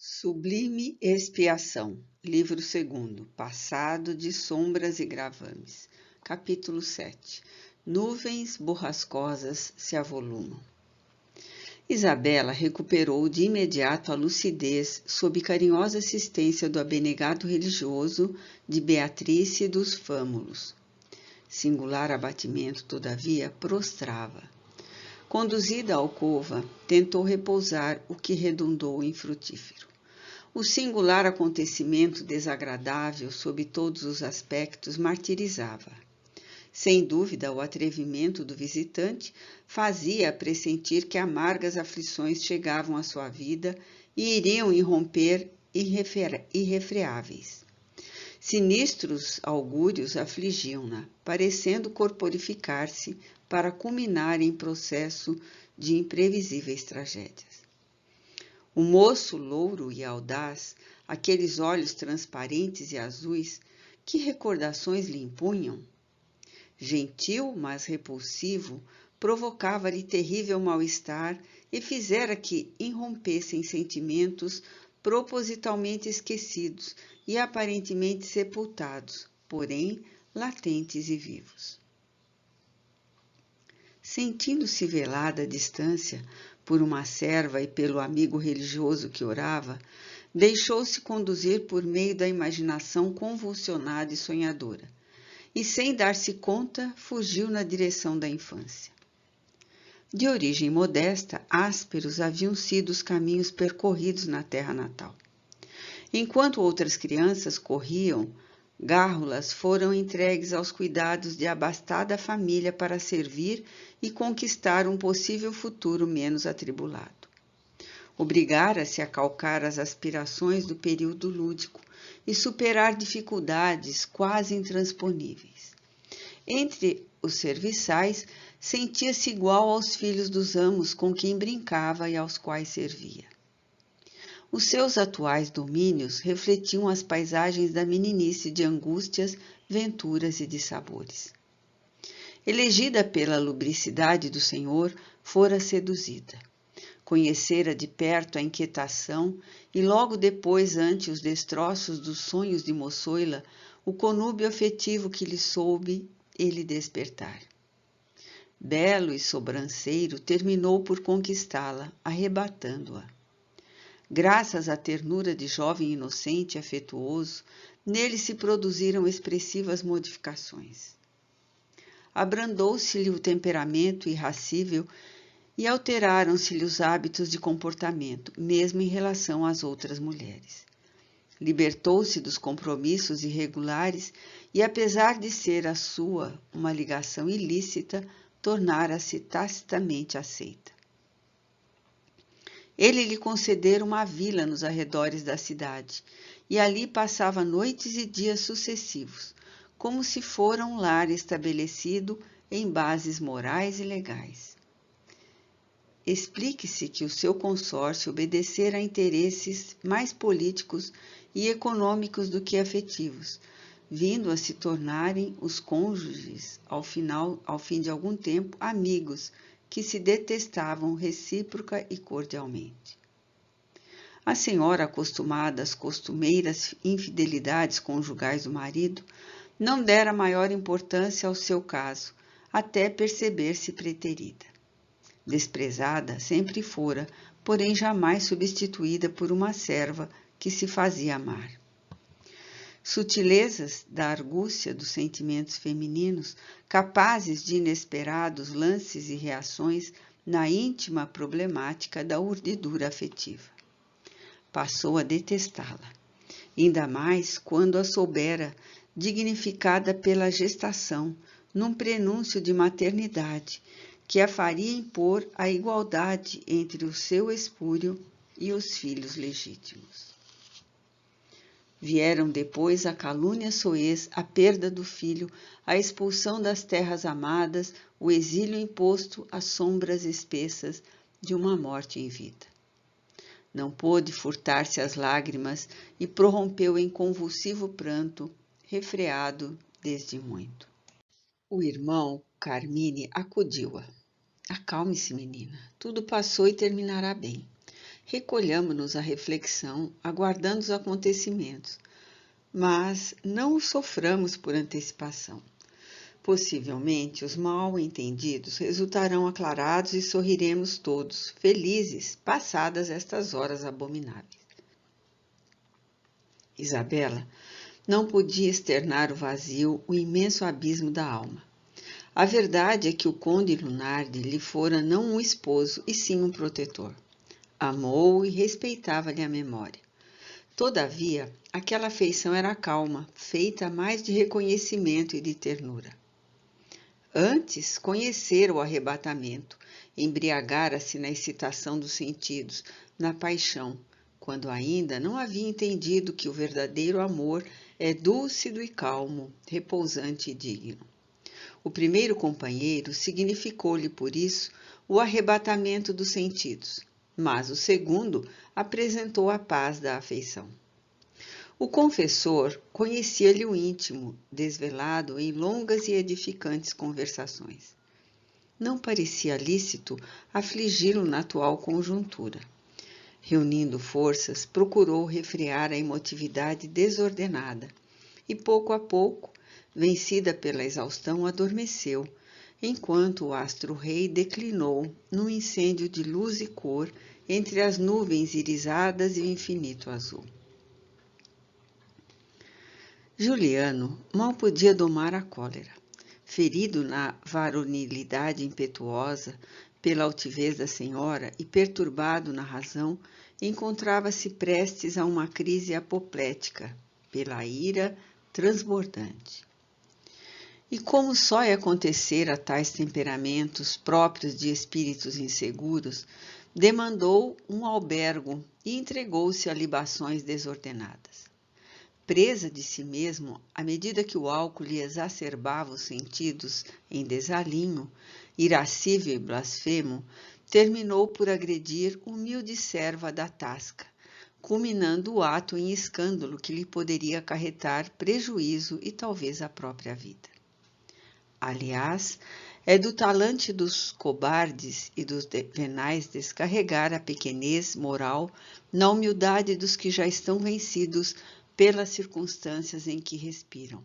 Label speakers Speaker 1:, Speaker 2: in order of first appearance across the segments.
Speaker 1: Sublime Expiação, Livro 2º, Passado de Sombras e Gravames, Capítulo 7. Nuvens borrascosas se avolumam. Isabela recuperou de imediato a lucidez sob carinhosa assistência do abnegado religioso de Beatrice dos Fâmulos. Singular abatimento, todavia, prostrava. Conduzida à alcova, tentou repousar, o que redundou infrutífero. O singular acontecimento desagradável, sob todos os aspectos, martirizava. Sem dúvida, o atrevimento do visitante fazia pressentir que amargas aflições chegavam à sua vida e iriam irromper irrefreáveis. Sinistros augúrios afligiam-na, parecendo corporificar-se para culminar em processo de imprevisíveis tragédias. O moço louro e audaz, aqueles olhos transparentes e azuis, que recordações lhe impunham? Gentil, mas repulsivo, provocava-lhe terrível mal-estar e fizera que irrompessem sentimentos propositalmente esquecidos e aparentemente sepultados, porém latentes e vivos. Sentindo-se velada à distância por uma serva e pelo amigo religioso que orava, deixou-se conduzir por meio da imaginação convulsionada e sonhadora, e sem dar-se conta, fugiu na direção da infância. De origem modesta, ásperos haviam sido os caminhos percorridos na terra natal. Enquanto outras crianças corriam, gárrulas foram entregues aos cuidados de abastada família para servir e conquistar um possível futuro menos atribulado. Obrigara-se a calcar as aspirações do período lúdico e superar dificuldades quase intransponíveis. Entre os serviçais, sentia-se igual aos filhos dos amos com quem brincava e aos quais servia. Os seus atuais domínios refletiam as paisagens da meninice de angústias, venturas e dissabores. Elegida pela lubricidade do Senhor, fora seduzida. Conhecera de perto a inquietação e logo depois, ante os destroços dos sonhos de moçoila, o conúbio afetivo que lhe soube ele despertar. Belo e sobranceiro, terminou por conquistá-la, arrebatando-a. Graças à ternura de jovem inocente e afetuoso, nele se produziram expressivas modificações. Abrandou-se-lhe o temperamento irascível e alteraram-se-lhe os hábitos de comportamento, mesmo em relação às outras mulheres. Libertou-se dos compromissos irregulares e, apesar de ser a sua uma ligação ilícita, tornara-se tacitamente aceita. Ele lhe concedera uma vila nos arredores da cidade, e ali passava noites e dias sucessivos, como se fora um lar estabelecido em bases morais e legais. Explique-se que o seu consórcio obedecera a interesses mais políticos e econômicos do que afetivos, vindo a se tornarem os cônjuges, ao fim de algum tempo, amigos, que se detestavam recíproca e cordialmente. A senhora, acostumada às costumeiras infidelidades conjugais do marido, não dera maior importância ao seu caso, até perceber-se preterida. Desprezada sempre fora, porém jamais substituída por uma serva que se fazia amar. Sutilezas da argúcia dos sentimentos femininos, capazes de inesperados lances e reações na íntima problemática da urdidura afetiva. Passou a detestá-la, ainda mais quando a soubera dignificada pela gestação, num prenúncio de maternidade, que a faria impor a igualdade entre o seu espúrio e os filhos legítimos. Vieram depois a calúnia soez, a perda do filho, a expulsão das terras amadas, o exílio imposto, as sombras espessas de uma morte em vida. Não pôde furtar-se às lágrimas e prorrompeu em convulsivo pranto, refreado desde muito. O irmão, Carmine, acudiu-a. Acalme-se, menina. Tudo passou e terminará bem. recolhamo-nos à reflexão, aguardando os acontecimentos, mas não os soframos por antecipação. Possivelmente, os mal-entendidos resultarão aclarados e sorriremos todos, felizes, passadas estas horas abomináveis. Isabela não podia externar o vazio, o imenso abismo da alma. A verdade é que o conde Lunardi lhe fora não um esposo, e sim um protetor. Amou-o e respeitava-lhe a memória. Todavia, aquela afeição era calma, feita mais de reconhecimento e de ternura. Antes, conhecera o arrebatamento, embriagara-se na excitação dos sentidos, na paixão, quando ainda não havia entendido que o verdadeiro amor é dúlcido e calmo, repousante e digno. O primeiro companheiro significou-lhe, por isso, o arrebatamento dos sentidos, mas o segundo apresentou a paz da afeição. O confessor conhecia-lhe o íntimo, desvelado em longas e edificantes conversações. Não parecia lícito afligi-lo na atual conjuntura. Reunindo forças, procurou refrear a emotividade desordenada e, pouco a pouco, vencida pela exaustão, adormeceu, enquanto o astro-rei declinou num incêndio de luz e cor entre as nuvens irisadas e o infinito azul. Juliano mal podia domar a cólera. Ferido na varonilidade impetuosa pela altivez da senhora e perturbado na razão, encontrava-se prestes a uma crise apoplética pela ira transbordante. E como só ia acontecer a tais temperamentos próprios de espíritos inseguros, demandou um albergo e entregou-se a libações desordenadas. Presa de si mesmo, à medida que o álcool lhe exacerbava os sentidos em desalinho, irascível e blasfemo, terminou por agredir humilde serva da tasca, culminando o ato em escândalo que lhe poderia acarretar prejuízo e talvez a própria vida. Aliás, é do talante dos cobardes e dos venais descarregar a pequenez moral na humildade dos que já estão vencidos pelas circunstâncias em que respiram,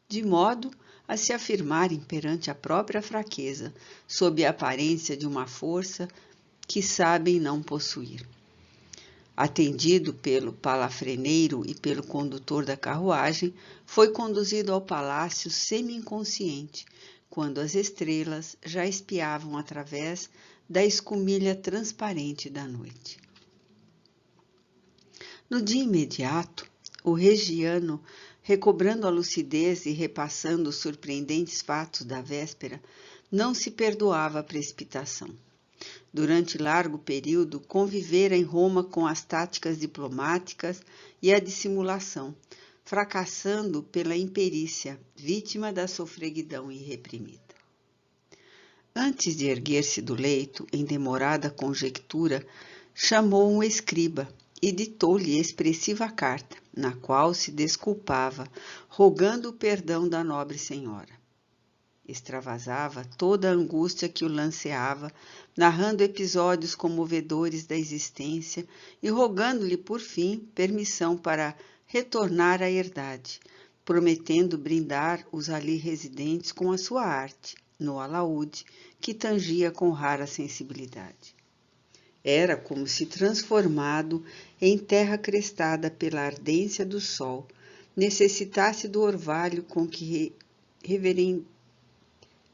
Speaker 1: de modo a se afirmarem perante a própria fraqueza, sob a aparência de uma força que sabem não possuir. Atendido pelo palafreneiro e pelo condutor da carruagem, foi conduzido ao palácio semi-inconsciente, quando as estrelas já espiavam através da escumilha transparente da noite. No dia imediato, o regiano, recobrando a lucidez e repassando os surpreendentes fatos da véspera, não se perdoava a precipitação. Durante largo período, convivera em Roma com as táticas diplomáticas e a dissimulação, fracassando pela imperícia, vítima da sofreguidão irreprimida. Antes de erguer-se do leito, em demorada conjectura, chamou um escriba e ditou-lhe expressiva carta, na qual se desculpava, rogando o perdão da nobre senhora. Extravasava toda a angústia que o lanceava, narrando episódios comovedores da existência e rogando-lhe, por fim, permissão para retornar à herdade, prometendo brindar os ali residentes com a sua arte, no alaúde, que tangia com rara sensibilidade. Era como se transformado em terra crestada pela ardência do sol, necessitasse do orvalho com que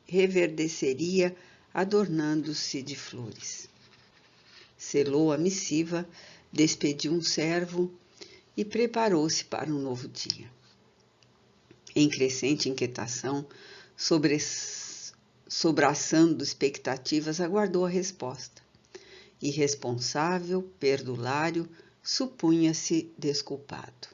Speaker 1: reverdeceria, adornando-se de flores. Selou a missiva, despediu um servo e preparou-se para um novo dia. Em crescente inquietação, sobraçando expectativas, aguardou a resposta. Irresponsável, perdulário, supunha-se desculpado.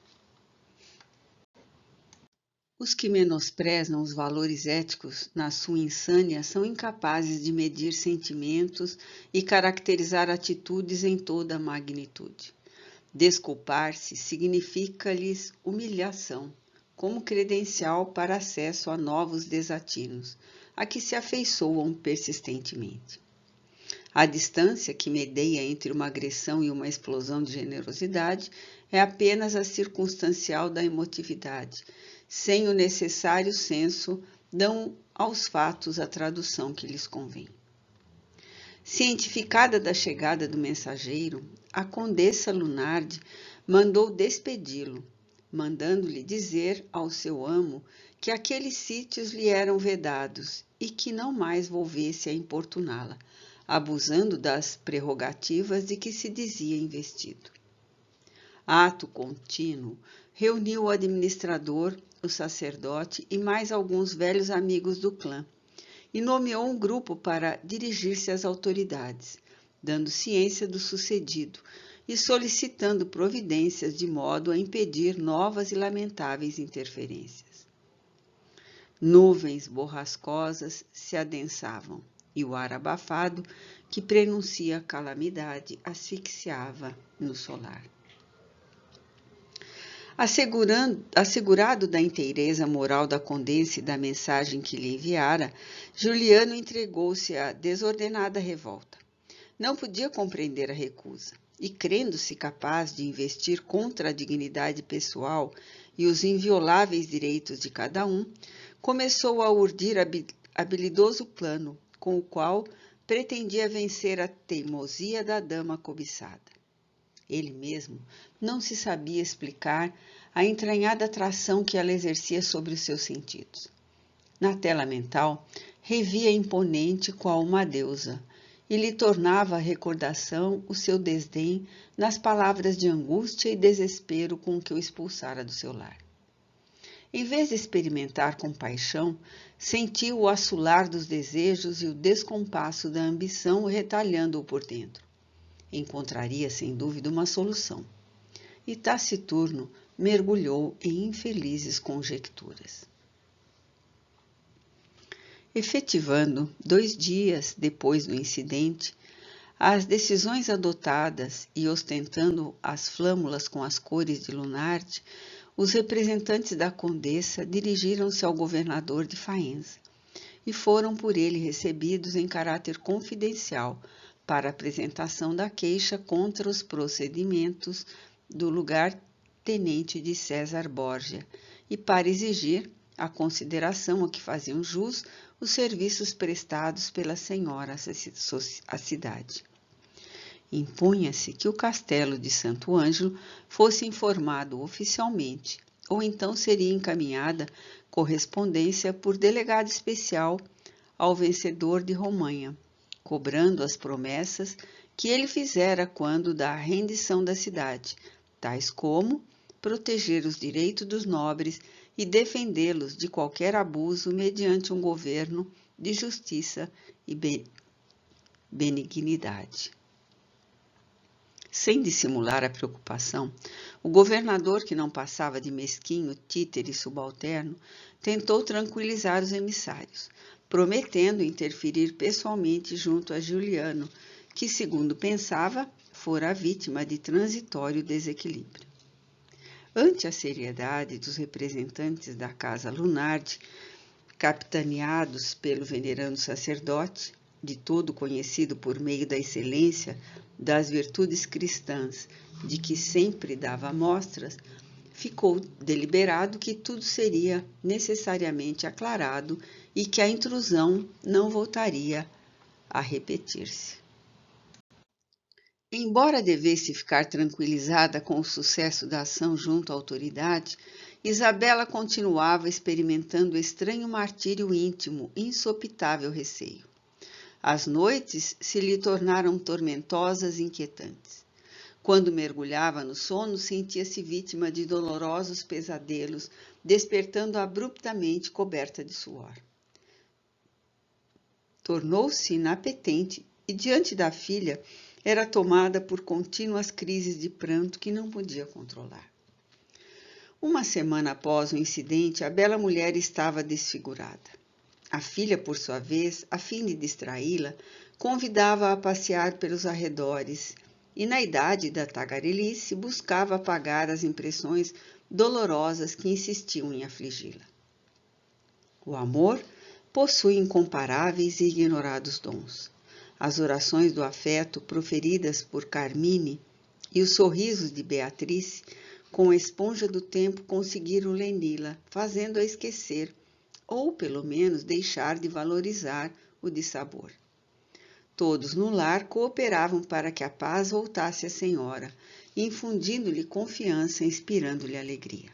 Speaker 1: Os que menosprezam os valores éticos na sua insânia são incapazes de medir sentimentos e caracterizar atitudes em toda a magnitude. Desculpar-se significa-lhes humilhação, como credencial para acesso a novos desatinos, a que se afeiçoam persistentemente. A distância que medeia entre uma agressão e uma explosão de generosidade é apenas a circunstancial da emotividade. Sem o necessário senso, dão aos fatos a tradução que lhes convém. Cientificada da chegada do mensageiro, a condessa Lunardi mandou despedi-lo, mandando-lhe dizer ao seu amo que aqueles sítios lhe eram vedados e que não mais volvesse a importuná-la, abusando das prerrogativas de que se dizia investido. Ato contínuo, reuniu o administrador, o sacerdote e mais alguns velhos amigos do clã, e nomeou um grupo para dirigir-se às autoridades, dando ciência do sucedido e solicitando providências de modo a impedir novas e lamentáveis interferências. Nuvens borrascosas se adensavam e o ar abafado, que prenuncia a calamidade, asfixiava no solar. Assegurado da inteireza moral da condessa e da mensagem que lhe enviara, Juliano entregou-se à desordenada revolta. Não podia compreender a recusa, e crendo-se capaz de investir contra a dignidade pessoal e os invioláveis direitos de cada um, começou a urdir habilidoso plano, com o qual pretendia vencer a teimosia da dama cobiçada. Ele mesmo não se sabia explicar a entranhada atração que ela exercia sobre os seus sentidos. Na tela mental, revia imponente qual uma deusa, e lhe tornava a recordação o seu desdém nas palavras de angústia e desespero com que o expulsara do seu lar. Em vez de experimentar compaixão, sentiu o assolar dos desejos e o descompasso da ambição retalhando-o por dentro. Encontraria, sem dúvida, uma solução. E taciturno mergulhou em infelizes conjecturas. Efetivando, 2 dias depois do incidente, as decisões adotadas e ostentando as flâmulas com as cores de Lunardi, os representantes da condessa dirigiram-se ao governador de Faenza e foram por ele recebidos em caráter confidencial para apresentação da queixa contra os procedimentos do lugar-tenente de César Borgia e para exigir a consideração a que faziam jus os serviços prestados pela senhora à cidade. Impunha-se que o castelo de Santo Ângelo fosse informado oficialmente, ou então seria encaminhada correspondência por delegado especial ao vencedor de Romanha, cobrando as promessas que ele fizera quando da rendição da cidade, tais como proteger os direitos dos nobres e defendê-los de qualquer abuso mediante um governo de justiça e benignidade. Sem dissimular a preocupação, o governador, que não passava de mesquinho, títere e subalterno, tentou tranquilizar os emissários, prometendo interferir pessoalmente junto a Juliano, que, segundo pensava, fora a vítima de transitório desequilíbrio. Ante a seriedade dos representantes da casa Lunardi, capitaneados pelo venerando sacerdote, de todo conhecido por meio da excelência das virtudes cristãs, de que sempre dava mostras, ficou deliberado que tudo seria necessariamente aclarado e que a intrusão não voltaria a repetir-se. Embora devesse ficar tranquilizada com o sucesso da ação junto à autoridade, Isabela continuava experimentando estranho martírio íntimo, insopitável receio. As noites se lhe tornaram tormentosas e inquietantes. Quando mergulhava no sono, sentia-se vítima de dolorosos pesadelos, despertando abruptamente coberta de suor. Tornou-se inapetente e, diante da filha, era tomada por contínuas crises de pranto que não podia controlar. Uma semana após o incidente, a bela mulher estava desfigurada. A filha, por sua vez, a fim de distraí-la, convidava-a a passear pelos arredores e, na idade da tagarelice, buscava apagar as impressões dolorosas que insistiam em afligi-la. O amor possui incomparáveis e ignorados dons. As orações do afeto proferidas por Carmine e os sorrisos de Beatriz, com a esponja do tempo, conseguiram leni-la, fazendo-a esquecer, ou pelo menos deixar de valorizar o dissabor. Todos no lar cooperavam para que a paz voltasse à senhora, infundindo-lhe confiança e inspirando-lhe alegria.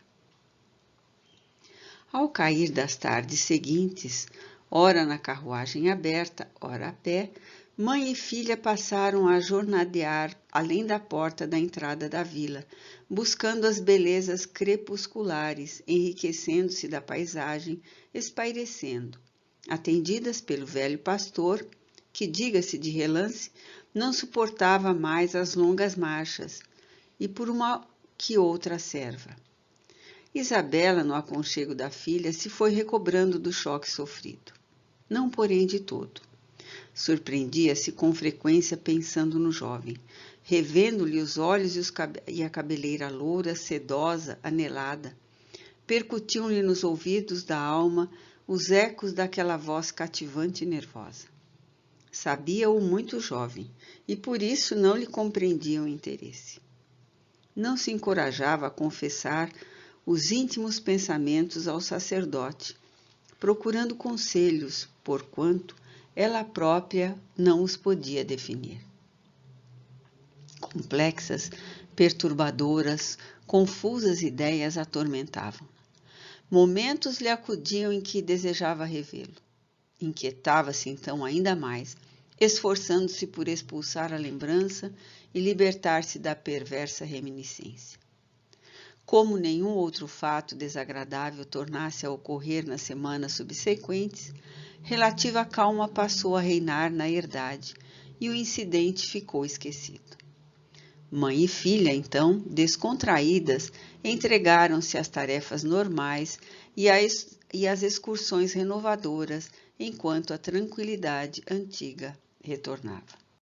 Speaker 1: Ao cair das tardes seguintes, ora na carruagem aberta, ora a pé, mãe e filha passaram a jornadear além da porta da entrada da vila, buscando as belezas crepusculares, enriquecendo-se da paisagem, espairecendo, atendidas pelo velho pastor, que, diga-se de relance, não suportava mais as longas marchas, e por uma que outra serva. Isabela, no aconchego da filha, se foi recobrando do choque sofrido. Não, porém, de todo. Surpreendia-se com frequência pensando no jovem, revendo-lhe os olhos e a cabeleira loura, sedosa, anelada. Percutiam-lhe nos ouvidos da alma os ecos daquela voz cativante e nervosa. Sabia-o muito jovem, e por isso não lhe compreendia o interesse. Não se encorajava a confessar os íntimos pensamentos ao sacerdote, procurando conselhos, porquanto ela própria não os podia definir. Complexas, perturbadoras, confusas ideias atormentavam. Momentos lhe acudiam em que desejava revê-lo. Inquietava-se então ainda mais, esforçando-se por expulsar a lembrança e libertar-se da perversa reminiscência. Como nenhum outro fato desagradável tornasse a ocorrer nas semanas subsequentes, relativa calma passou a reinar na herdade e o incidente ficou esquecido. Mãe e filha, então, descontraídas, entregaram-se às tarefas normais e às excursões renovadoras, enquanto a tranquilidade antiga retornava.